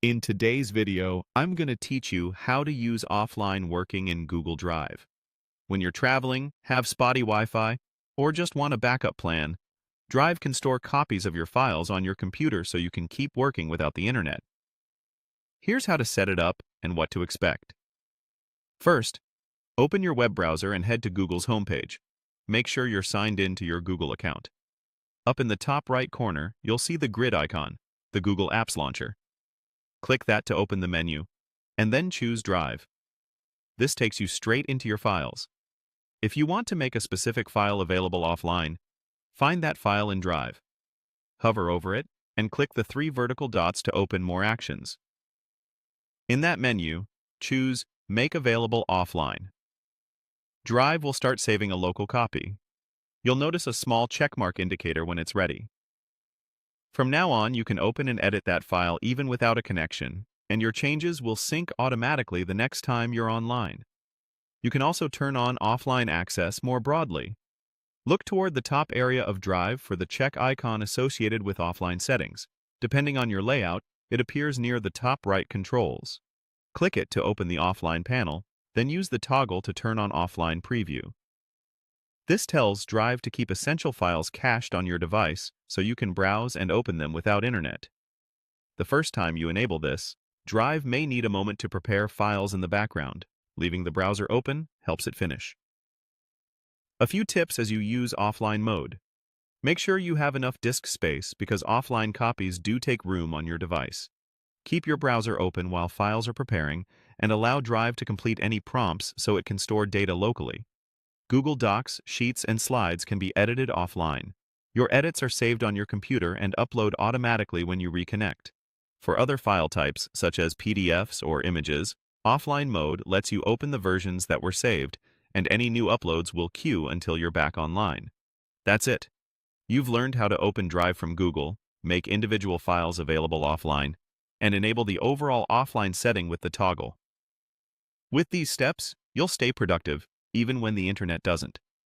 In today's video, I'm going to teach you how to use offline working in Google Drive. When you're traveling, have spotty Wi-Fi, or just want a backup plan, Drive can store copies of your files on your computer so you can keep working without the internet. Here's how to set it up and what to expect. First, open your web browser and head to Google's homepage. Make sure you're signed in to your Google account. Up in the top right corner, you'll see the grid icon, the Google Apps Launcher. Click that to open the menu, and then choose Drive. This takes you straight into your files. If you want to make a specific file available offline, find that file in Drive. Hover over it, and click the three vertical dots to open more actions. In that menu, choose Make Available Offline. Drive will start saving a local copy. You'll notice a small checkmark indicator when it's ready. From now on, you can open and edit that file even without a connection, and your changes will sync automatically the next time you're online. You can also turn on offline access more broadly. Look toward the top area of Drive for the check icon associated with offline settings. Depending on your layout, it appears near the top right controls. Click it to open the offline panel, then use the toggle to turn on offline preview. This tells Drive to keep essential files cached on your device so you can browse and open them without internet. The first time you enable this, Drive may need a moment to prepare files in the background. Leaving the browser open helps it finish. A few tips as you use offline mode. Make sure you have enough disk space because offline copies do take room on your device. Keep your browser open while files are preparing and allow Drive to complete any prompts so it can store data locally. Google Docs, Sheets, and Slides can be edited offline. Your edits are saved on your computer and upload automatically when you reconnect. For other file types, such as PDFs or images, offline mode lets you open the versions that were saved, and any new uploads will queue until you're back online. That's it. You've learned how to open Drive from Google, make individual files available offline, and enable the overall offline setting with the toggle. With these steps, you'll stay productive, even when the internet doesn't.